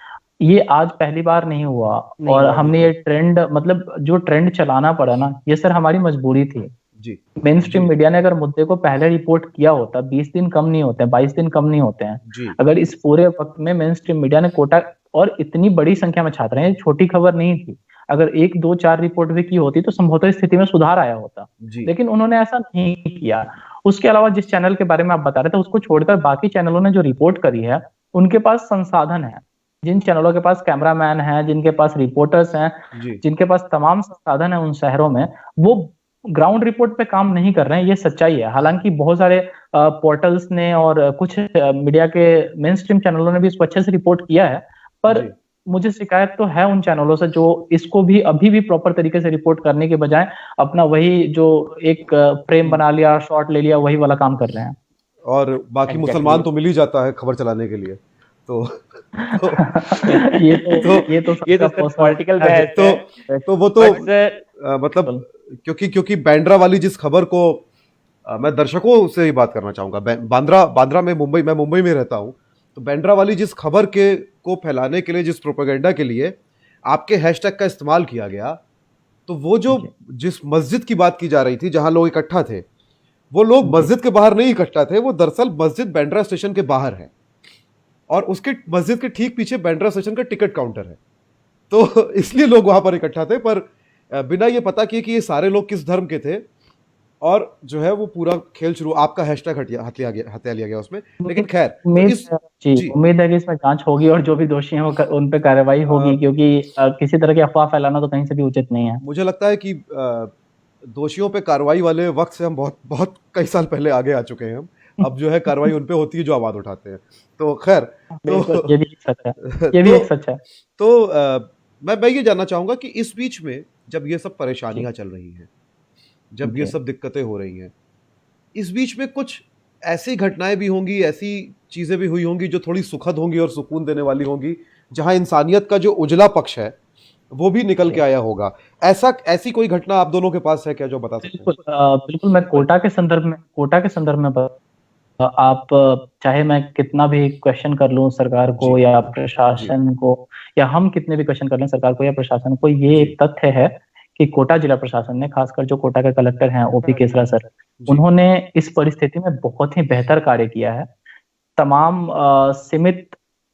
ये आज पहली बार नहीं हुआ, और हमने ये ट्रेंड, मतलब जो ट्रेंड चलाना पड़ा ना, ये सर हमारी मजबूरी थी। जी, मेन स्ट्रीम मीडिया ने अगर मुद्दे को पहले रिपोर्ट किया होता, 20 दिन कम नहीं होते हैं, 22 दिन कम नहीं होते हैं, अगर इस पूरे वक्त में मेन स्ट्रीम मीडिया ने कोटा, और इतनी बड़ी संख्या में छात्र हैं, छोटी खबर नहीं थी, अगर 1, 2, 4 रिपोर्ट भी की होती तो संभवतः स्थिति में सुधार आया होता, लेकिन उन्होंने ऐसा नहीं किया। उसके अलावा जिस चैनल के बारे में आप बता रहे थे, उसको छोड़कर बाकी चैनलों ने जो रिपोर्ट करी है, उनके पास संसाधन है। जिन चैनलों के पास कैमरामैन है, जिनके पास रिपोर्टर्स हैं, जिनके पास तमाम संसाधन है उन शहरों में, वो ग्राउंड रिपोर्ट पे काम नहीं कर रहे हैं, ये सच्चाई है। हालांकि बहुत सारे पोर्टल्स ने और कुछ मीडिया के मेन स्ट्रीम चैनलों ने भी इसको अच्छे से रिपोर्ट किया है, पर मुझे शिकायत तो है उन चैनलों से जो इसको भी अभी भी प्रॉपर तरीके से रिपोर्ट करने के बजाय अपना वही जो एक फ्रेम बना लिया, शॉट ले लिया, वही वाला काम कर रहे हैं। और बाकी मुसलमान तो मिल ही जाता है खबर चलाने के लिए, तो ये तो पॉलिटिकल बहस है। तो वो तो मतलब क्योंकि बांद्रा वाली जिस खबर को मैं दर्शकों से ही बात करना चाहूंगा, बांद्रा में मैं मुंबई में रहता हूं, तो बांद्रा वाली जिस खबर को फैलाने के लिए, जिस प्रोपेगेंडा के लिए आपके हैशटैग का इस्तेमाल किया गया, तो वो जिस मस्जिद की बात की जा रही थी जहां लोग इकट्ठा थे, वो लोग मस्जिद के बाहर नहीं इकट्ठा थे, वो दरअसल मस्जिद बांद्रा स्टेशन के बाहर है, और उसके मस्जिद के ठीक पीछे बांद्रा स्टेशन का टिकट काउंटर है। तो इसलिए लोग वहां पर इकट्ठा थे, पर बिना ये पता किए कि ये सारे लोग किस धर्म के थे, और जो है वो पूरा खेल शुरू, आपका हैशटैग हत्या लिया गया उसमें। लेकिन खैर, उम्मीद है कि इसमें जांच होगी और जो भी दोषी हैं वो उन पे कार्रवाई होगी, क्योंकि किसी तरह की अफवाह फैलाना तो कहीं से भी उचित नहीं है। मुझे लगता है कि दोषियों पे कार्रवाई वाले वक्त से हम बहुत कई साल पहले आगे आ चुके हैं। हम अब जो है कार्रवाई उन पे होती है जो आवाज उठाते हैं। तो खैर, ये भी सच है, ये भी एक सच है। तो मैं ये जानना चाहूंगा कि इस बीच में जब ये सब परेशानियां चल रही हैं, जब ये सब दिक्कतें हो रही हैं, इस बीच में कुछ ऐसी घटनाएं भी होंगी, ऐसी चीजें भी हुई होंगी जो थोड़ी सुखद होंगी और सुकून देने वाली होंगी, जहां इंसानियत का जो उजला पक्ष है वो भी निकल के आया होगा। ऐसी कोई घटना आप दोनों के पास है क्या जो बता सकते हैं? बिल्कुल, मैं कोटा के संदर्भ में आप चाहे मैं कितना भी क्वेश्चन कर लूं सरकार को या प्रशासन को, या हम कितने भी क्वेश्चन कर लें सरकार को या प्रशासन को, ये एक तथ्य है कि कोटा जिला प्रशासन ने, खासकर जो कोटा के कलेक्टर हैं ओपी केसरा सर, उन्होंने इस परिस्थिति में बहुत ही बेहतर कार्य किया है। तमाम सीमित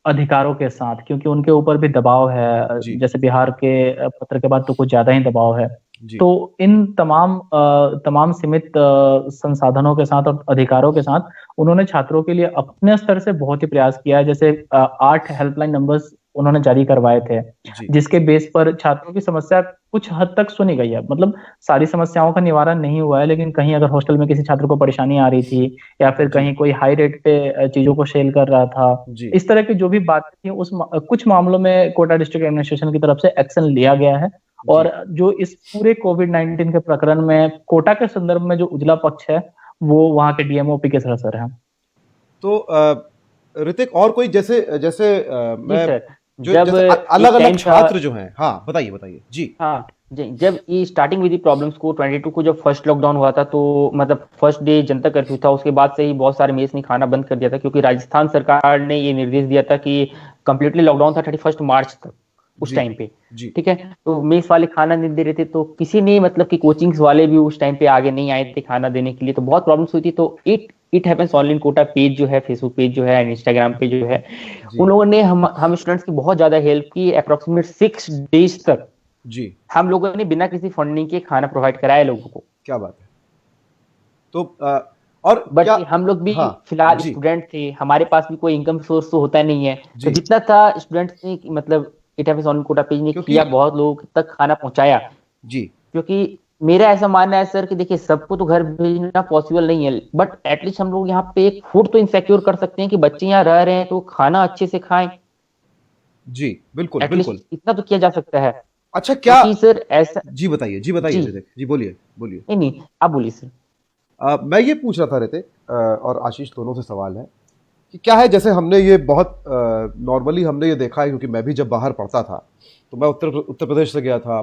अधिकारों के साथ, क्योंकि उनके ऊपर भी दबाव है, जैसे बिहार के पत्र के बाद तो कुछ ज्यादा ही दबाव है, तो इन तमाम सीमित संसाधनों के साथ और अधिकारों के साथ उन्होंने छात्रों के लिए अपने स्तर से बहुत ही प्रयास किया है। जैसे 8 हेल्पलाइन नंबर्स उन्होंने जारी करवाए थे, जिसके बेस पर छात्रों की समस्या कुछ हद तक सुनी गई है। मतलब सारी समस्याओं का निवारण नहीं हुआ है, लेकिन कहीं अगर हॉस्टल में किसी छात्र को परेशानी आ रही थी, या फिर कहीं कोई हाई रेट पे चीजों को सेल कर रहा था, इस तरह की जो भी बातें थी, कुछ मामलों में कोटा डिस्ट्रिक्ट एडमिनिस्ट्रेशन की तरफ से एक्शन लिया गया है। और जो इस पूरे कोविड-19 के प्रकरण में कोटा के संदर्भ में जो उजला पक्ष है, वो वहाँ के डीएमओ ओपी केसरा सर हैं। तो ऋतिक, और कोई जैसे मैं जो अलग-अलग छात्र जो हैं, हाँ बताइए जी। हाँ जी, जब ये स्टार्टिंग विद प्रॉब्लम्स को 22 को जब फर्स्ट लॉकडाउन हुआ था, तो मतलब फर्स्ट डे जनता कर्फ्यू था, उसके बाद से ही बहुत सारे मेस ने खाना बंद कर दिया था, क्योंकि राजस्थान सरकार ने ये निर्देश दिया था कि कंप्लीटली लॉकडाउन था 31 मार्च तक उस टाइम पे, ठीक है। तो मेस वाले खाना नहीं दे रहे थे, तो किसी ने, मतलब कि कोचिंग्स वाले भी उस टाइम पे आगे नहीं आए थे खाना देने के लिए, तो बहुत प्रॉब्लम्स हुई थी। तो it happens online Kota page जो है, फेसबुक पेज जो है, इंस्टाग्राम पे जो है, उन लोगों ने हम स्टूडेंट्स की बहुत ज्यादा हेल्प की। अप्रोक्सीमेट 6 डेज तक जी, हम लोगों ने बिना किसी फंडिंग के खाना प्रोवाइड कराया लोगों को। क्या बात है। तो और बट क्या, हम लोग भी हाँ, फिलहाल जी, स्टूडेंट थे, हमारे पास भी कोई इनकम सोर्स तो होता नहीं है, तो जी, जितना था स्टूडेंट्स ने मतलब एट ऑन कोटा पेज ने क्योंकि किया, बहुत लोगों तक खाना पहुंचाया। जी, क्योंकि मेरा ऐसा मानना है सर कि देखिए सबको तो घर भेजना पॉसिबल नहीं है, बट एटलीस्ट हम लोग यहाँ पे एक फूड तो इंसिक्योर कर सकते हैं कि बच्चे यहाँ रह रहे हैं तो खाना अच्छे से खाएं। जी, बिल्कुल, बिल्कुल। एटलीस्ट इतना तो किया जा सकता है। अच्छा, क्या, क्योंकि सर ऐसा, जी बताइए, जी बताइए जी रितिक, जी बोलिए, बोलिए। नहीं नहीं आप बोलिए सर। मैं ये पूछ रहा था रितिक, और आशीष दोनों से सवाल है कि क्या है, जैसे हमने ये बहुत नॉर्मली हमने ये देखा है, क्योंकि मैं भी जब बाहर पढ़ता था तो मैं उत्तर प्रदेश से गया था।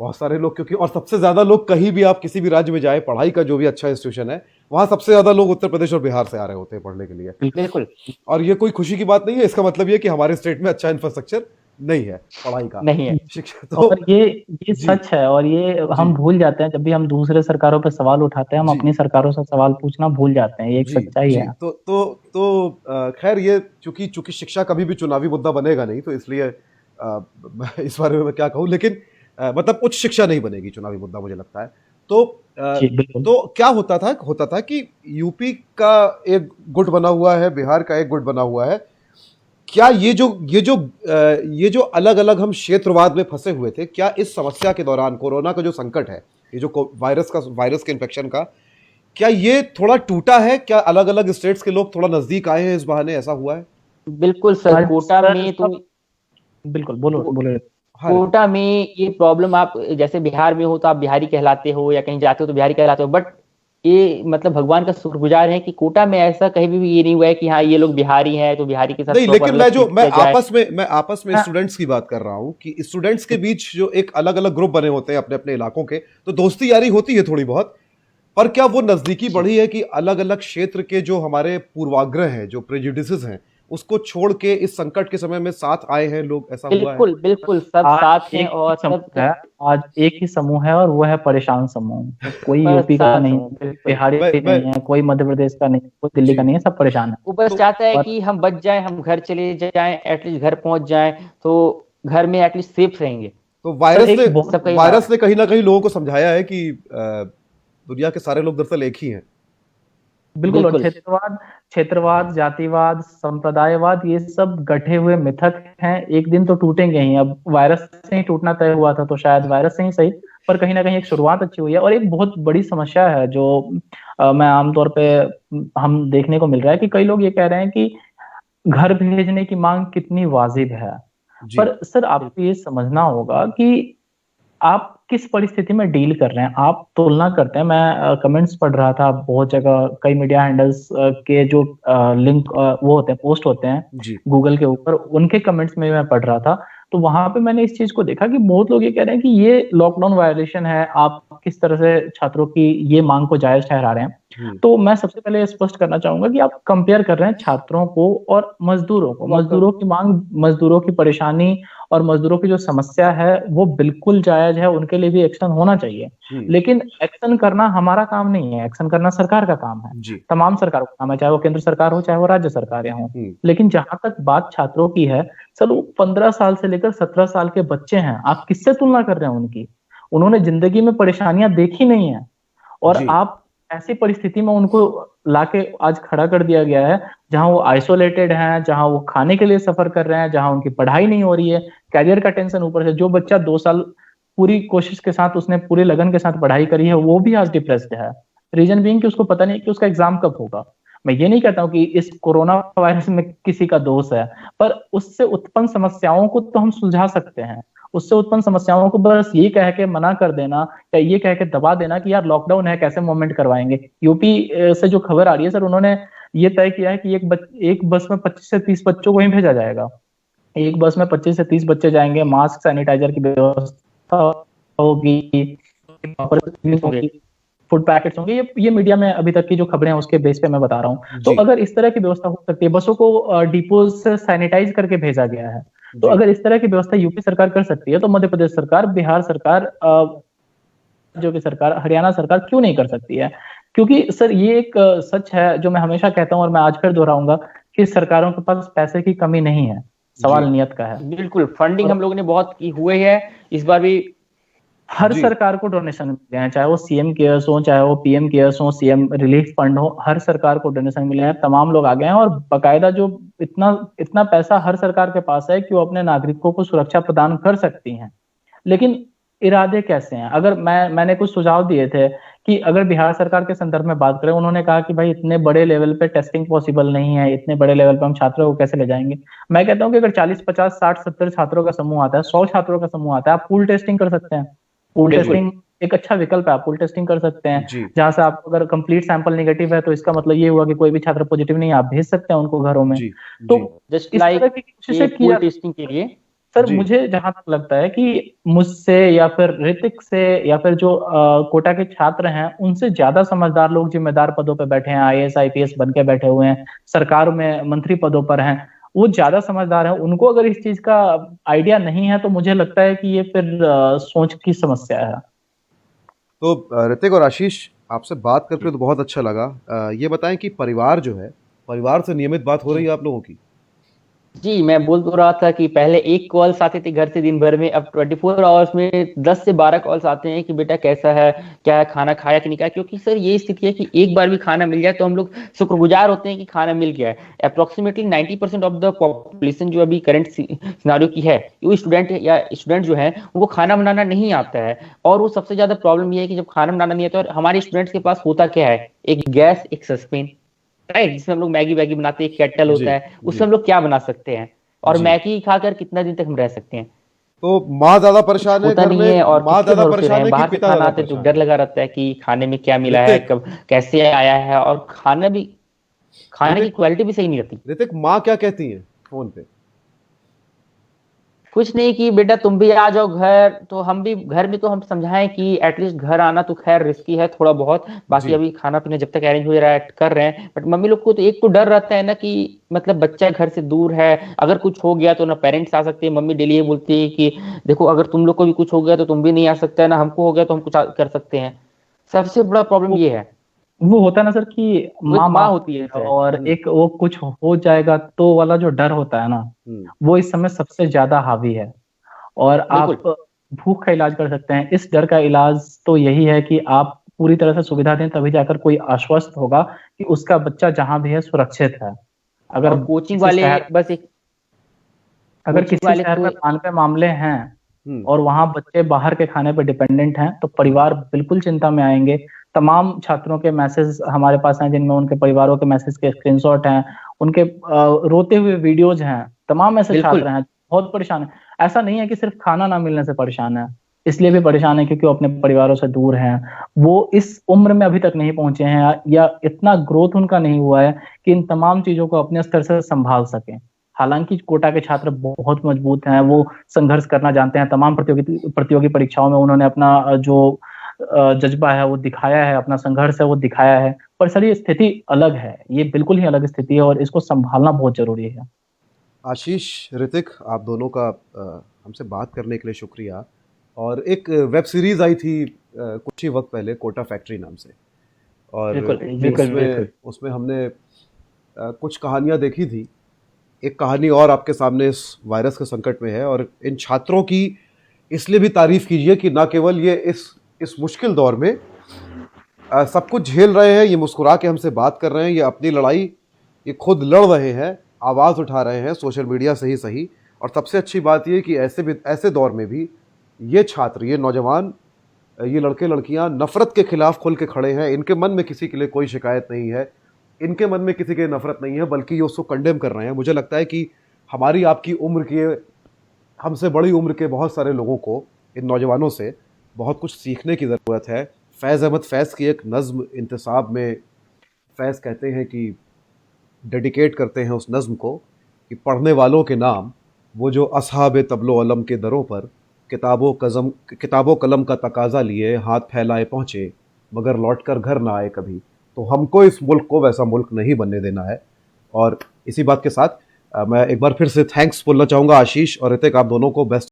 बहुत सारे लोग, क्योंकि और सबसे ज़्यादा लोग कहीं भी आप किसी भी राज्य में जाए, पढ़ाई का जो भी अच्छा इंस्टीट्यूशन है, वहाँ सबसे ज़्यादा लोग उत्तर प्रदेश और बिहार से आ रहे होते हैं पढ़ने के लिए। बिल्कुल। और ये कोई खुशी की बात नहीं है, इसका मतलब ये कि हमारे स्टेट में अच्छा इंफ्रास्ट्रक्चर नहीं है पढ़ाई का, नहीं है। शिक्षा। तो और ये जी, सच है, और ये हम जी, भूल जाते हैं जब भी हम दूसरे सरकारों पर सवाल उठाते हैं, हम जी, अपनी सरकारों से सवाल पूछना भूल जाते हैं, ये एक जी, सच्चाई जी। है। तो खैर, ये चूंकि शिक्षा कभी भी चुनावी मुद्दा बनेगा नहीं, तो इसलिए इस बारे में मैं क्या कहूँ, लेकिन मतलब उच्च शिक्षा नहीं बनेगी चुनावी मुद्दा, मुझे लगता है। तो जी बिल्कुल। तो क्या होता था कि यूपी का एक गुट बना हुआ है, बिहार का एक गुट बना हुआ है। क्या ये जो अलग अलग हम क्षेत्रवाद में फंसे हुए थे, क्या इस समस्या के दौरान कोरोना का जो संकट है, ये जो वायरस के इन्फेक्शन का, क्या ये थोड़ा टूटा है? क्या अलग अलग स्टेट्स के लोग थोड़ा नजदीक आए हैं इस बहाने, ऐसा हुआ है? बिल्कुल सर, आज कोटा सर में तो बिल्कुल, बोलो बोलो। हाँ, कोटा में ये प्रॉब्लम, आप जैसे बिहार में हो तो आप बिहारी कहलाते हो, या कहीं जाते हो तो बिहारी कहलाते हो, बट ये मतलब भगवान का शुक्रगुजार है कि कोटा में ऐसा कहीं भी ये नहीं हुआ है कि हाँ ये लोग बिहारी हैं तो बिहारी के साथ नहीं, proper लेकिन अलग treat मैं किया जाए। आपस में स्टूडेंट्स की बात कर रहा हूँ कि स्टूडेंट्स के बीच जो एक अलग अलग ग्रुप बने होते हैं अपने अपने इलाकों के, तो दोस्ती यारी होती है थोड़ी बहुत, पर क्या वो नजदीकी बढ़ी है कि अलग अलग क्षेत्र के जो हमारे पूर्वाग्रह हैं, जो प्रेजुडिसेस हैं, उसको छोड़ के इस संकट के समय में साथ आए हैं लोग, ऐसा हुआ है? बिल्कुल बिल्कुल, सब आज साथ हैं एक ही और समूह सब है, आज एक ही समूह है, और वो है परेशान समूह। कोई पर यूपी का साथ नहीं, हो, बिल्कुल। बिहारी मैं नहीं है, कोई मध्य प्रदेश का नहीं, कोई दिल्ली जी, का नहीं है, सब परेशान है। वो बस तो चाहता है और कि हम बच जाएं, हम घर चले जाएं, एटलीस्ट घर पहुंच जाएं तो घर में एटलीस्ट सेफ रहेंगे। तो सर एक बहुत सबका ही वायरस ने कहीं ना कहीं लोगों को समझाया है कि दुनिया के सारे लोग दरअसल एक ही हैं। बिल्कुल। और बिल्कुल क्षेत्रवाद, जातिवाद, संप्रदायवाद, ये सब गढ़े हुए मिथक हैं, एक दिन तो टूटेंगे ही। अब वायरस से ही टूटना तय हुआ था, तो शायद वायरस से ही सही, पर कहीं ना कहीं एक शुरुआत अच्छी हुई है। और एक बहुत बड़ी समस्या है जो मैं आमतौर पे हम देखने को मिल रहा है कि कई लोग ये कह रहे हैं कि घर भेजने की मांग कितनी वाजिब है। जी, पर सर आपको ये समझना होगा कि आप किस परिस्थिति में डील कर रहे हैं। आप तुलना करते हैं, मैं कमेंट्स पढ़ रहा था बहुत जगह, कई मीडिया हैंडल्स के जो लिंक वो होते हैं, पोस्ट होते हैं जी, गूगल के ऊपर, उनके कमेंट्स में मैं पढ़ रहा था, तो वहां पे मैंने इस चीज को देखा कि बहुत लोग ये कह रहे हैं कि ये लॉकडाउन वायलेशन है, आप किस तरह से छात्रों की ये मांग को जायज ठहरा रहे हैं। तो मैं सबसे पहले स्पष्ट करना चाहूंगा कि आप कंपेयर कर रहे हैं छात्रों को और मजदूरों को। मजदूरों की मांग, मजदूरों की परेशानी और मजदूरों की जो समस्या है वो बिल्कुल जायज है, उनके लिए भी एक्शन होना चाहिए। लेकिन एक्शन करना हमारा काम नहीं है, एक्शन करना सरकार का काम है, जी, तमाम सरकारों का काम है, चाहे वो केंद्र सरकार हो चाहे वो राज्य सरकारें हों। लेकिन जहां तक बात छात्रों की है, सर वो 15 साल से लेकर 17 साल के बच्चे हैं, आप किससे तुलना कर रहे हैं उनकी? उन्होंने जिंदगी में परेशानियां देखी नहीं है, और जी, आप ऐसी परिस्थिति में उनको लाके आज खड़ा कर दिया गया है जहां वो आइसोलेटेड हैं, जहां वो खाने के लिए सफर कर रहे हैं, जहां उनकी पढ़ाई नहीं हो रही है, कैरियर का टेंशन ऊपर से। जो बच्चा 2 साल पूरी कोशिश के साथ, उसने पूरे लगन के साथ पढ़ाई करी है, वो भी आज डिप्रेस्ड है। रीजन बीइंग कि उसको पता नहीं कि उसका एग्जाम कब होगा। मैं ये नहीं कहता हूँ कि इस कोरोना वायरस में किसी का दोष है, पर उससे उत्पन्न समस्याओं को तो हम सुलझा सकते हैं। उससे उत्पन्न समस्याओं को बस ये कह के मना कर देना या ये कह के दबा देना कि यार लॉकडाउन है, कैसे मूवमेंट करवाएंगे। यूपी से जो खबर आ रही है सर, उन्होंने ये तय किया है कि एक बस में 25 से 30 बच्चों को ही भेजा जाएगा। एक बस में 25 से 30 बच्चे जाएंगे, मास्क सैनिटाइजर की व्यवस्था होगी, फूड पैकेट्स होंगे। ये मीडिया में अभी तक की जो खबरें हैं उसके बेस पे मैं बता रहा हूँ। तो अगर इस तरह की व्यवस्था हो सकती है, बसों को डिपोज से सैनिटाइज करके भेजा गया है, तो अगर इस तरह की व्यवस्था यूपी सरकार कर सकती है, तो मध्य प्रदेश सरकार, बिहार सरकार, जो की सरकार, हरियाणा सरकार क्यों नहीं कर सकती है? क्योंकि सर ये एक सच है जो मैं हमेशा कहता हूं और मैं आज फिर दोहराऊंगा कि सरकारों के पास पैसे की कमी नहीं है, सवाल नियत का है। बिल्कुल, फंडिंग हम लोगों ने बहुत की हुई है, इस बार भी हर सरकार को डोनेशन मिले हैं, चाहे वो सीएम केयर्स हो, चाहे वो पीएम केयर्स हो, सीएम रिलीफ फंड हो, हर सरकार को डोनेशन मिले हैं, तमाम लोग आगे हैं और बकायदा जो इतना इतना पैसा हर सरकार के पास है कि वो अपने नागरिकों को सुरक्षा प्रदान कर सकती हैं। लेकिन इरादे कैसे हैं? अगर मैंने कुछ सुझाव दिए थे कि अगर बिहार सरकार के संदर्भ में बात करें, उन्होंने कहा कि भाई इतने बड़े लेवल पे टेस्टिंग पॉसिबल नहीं है, इतने बड़े लेवल पे हम छात्रों को कैसे ले जाएंगे। मैं कहता हूं कि अगर 40, 50, 60, 70 छात्रों का समूह आता है, 100 छात्रों का समूह आता है, आप पूल टेस्टिंग कर सकते हैं। पूल टेस्टिंग एक अच्छा विकल्प है, आप पूल टेस्टिंग कर सकते हैं, जहां से आप अगर कंप्लीट सैंपल नेगेटिव है तो इसका मतलब ये हुआ कि कोई भी छात्र पॉजिटिव नहीं है, आप भेज सकते हैं उनको घरों में। तो जस्ट इस तरह की कोशिशें की पूल टेस्टिंग के लिए सर मुझे जहां तक लगता है कि मुझसे या फिर ऋतिक से या फिर जो कोटा के छात्र हैं उनसे ज्यादा समझदार लोग जिम्मेदार पदों पर बैठे हैं, आईएएस आईपीएस बन के बैठे हुए हैं, सरकार में मंत्री पदों पर हैं, वो ज्यादा समझदार हैं। उनको अगर इस चीज का आइडिया नहीं है तो मुझे लगता है कि ये फिर सोच की समस्या है। तो ऋतिक और आशीष, आपसे बात करके तो बहुत अच्छा लगा। ये बताएं कि परिवार जो है, परिवार से नियमित बात हो रही है आप लोगों की? जी, मैं बोल तो रहा था कि पहले 1 कॉल्स आते थे घर से दिन भर में, अब 24 आवर्स में 10 से 12 कॉल्स आते हैं कि बेटा कैसा है, क्या है, खाना खाया कि नहीं खाया। क्योंकि सर ये स्थिति है कि एक बार भी खाना मिल जाए तो हम लोग शुक्रगुजार होते हैं कि खाना मिल गया है। अप्रोक्सीमेटली 90% ऑफ द पॉपुलेशन जो अभी करंट सिनारियो की है, वो स्टूडेंट जो है उनको खाना बनाना नहीं आता है। और वो सबसे ज्यादा प्रॉब्लम ये है कि जब खाना बनाना नहीं आता, और हमारे स्टूडेंट्स के पास होता क्या है, एक गैस, एक सस्पेन, राइट, जिसमें हम लोग मैगी बनाते हैं, एक केटल होता है, उससे हम लोग क्या बना सकते हैं, और मैगी खाकर कितना दिन तक हम रह सकते हैं। तो माँ ज्यादा परेशान है घर में, और माँ ज्यादा परेशान है, बाहर से खाना आते तो डर लगा रहता है कि खाने में क्या मिला है, कब कैसे आया है, और खाने की क्वालिटी भी सही नहीं रहती। ऋतिक, माँ क्या कहती है फोन पे? कुछ नहीं कि बेटा तुम भी आ जाओ घर, तो हम भी घर में तो हम समझाएं कि एटलीस्ट घर आना तो खैर रिस्की है थोड़ा बहुत, बाकी अभी खाना पीना जब तक अरेंज हो रहा है कर रहे हैं। बट मम्मी लोग को तो एक तो डर रहता है ना कि मतलब बच्चा घर से दूर है, अगर कुछ हो गया तो ना पेरेंट्स आ सकते हैं। मम्मी डेली ये बोलती है कि देखो अगर तुम लोग को भी कुछ हो गया तो तुम भी नहीं आ सकते है ना, हमको हो गया तो हम कुछ कर सकते हैं। सबसे बड़ा प्रॉब्लम ये है, वो होता है ना सर कि माँ होती है और एक वो कुछ हो जाएगा तो वाला जो डर होता है ना, वो इस समय सबसे ज्यादा हावी है। और आप भूख का इलाज कर सकते हैं, इस डर का इलाज तो यही है कि आप पूरी तरह से सुविधा दें, तभी जाकर कोई आश्वस्त होगा कि उसका बच्चा जहां भी है सुरक्षित है। अगर कोचिंग वाले बस एक अगर किसी शहर में 92 मामले हैं और वहां बच्चे बाहर के खाने पर डिपेंडेंट हैं तो परिवार बिल्कुल चिंता में आएंगे। तमाम छात्रों के मैसेज हमारे पास हैं जिनमें उनके परिवारों के मैसेज के स्क्रीनशॉट हैं, उनके रोते हुए वीडियोज हैं। तमाम ऐसे छात्र हैं बहुत परेशान है। ऐसा नहीं है कि सिर्फ खाना ना मिलने से परेशान है, इसलिए भी परेशान है क्योंकि वो अपने परिवारों से दूर हैं, वो इस उम्र में अभी तक नहीं पहुंचे हैं या इतना ग्रोथ उनका नहीं हुआ है कि इन तमाम चीजों को अपने स्तर से संभाल सकें। हालांकि कोटा के छात्र बहुत मजबूत हैं, वो संघर्ष करना जानते हैं, तमाम प्रतियोगी परीक्षाओं में उन्होंने अपना जो जज्बा है वो दिखाया है, अपना संघर्ष है वो दिखाया है। पर सर ये स्थिति अलग है, ये बिल्कुल ही अलग स्थिति है और इसको संभालना बहुत जरूरी है। आशीष, ऋतिक, आप दोनों का हमसे बात करने के लिए शुक्रिया। और एक वेब सीरीज आई थी कुछ ही वक्त पहले, कोटा फैक्ट्री नाम से, और उसमें हमने कुछ कहानियां देखी थी। एक कहानी और आपके सामने इस वायरस के संकट में है, और इन छात्रों की इसलिए भी तारीफ कीजिए कि ना केवल ये इस मुश्किल दौर में सब कुछ झेल रहे हैं, ये मुस्कुरा के हमसे बात कर रहे हैं, ये अपनी लड़ाई ये खुद लड़ रहे हैं, आवाज़ उठा रहे हैं सोशल मीडिया से ही सही। और सबसे अच्छी बात ये कि ऐसे दौर में भी ये छात्र, ये नौजवान, ये लड़के लड़कियां नफ़रत के खिलाफ खुल के खड़े हैं। इनके मन में किसी के लिए कोई शिकायत नहीं है, इनके मन में किसी की नफ़रत नहीं है, बल्कि ये उसको कंडेम कर रहे हैं। मुझे लगता है कि हमारी आपकी उम्र के, हमसे बड़ी उम्र के बहुत सारे लोगों को इन नौजवानों से बहुत कुछ सीखने की ज़रूरत है। फैज़ अहमद फैज़ की एक नज़्म इंतसाब में फैज़ कहते हैं कि डेडिकेट करते हैं उस नज़्म को कि पढ़ने वालों के नाम वो जो असहाब तबलो अलम के दरों पर किताबों कलम का तकाजा लिए हाथ फैलाए पहुँचे मगर लौटकर घर ना आए कभी। तो हमको इस मुल्क को वैसा मुल्क नहीं बनने देना है। और इसी बात के साथ मैं एक बार फिर से थैंक्स बोलना चाहूँगा आशीष और ऋतिक, आप दोनों को बेस्ट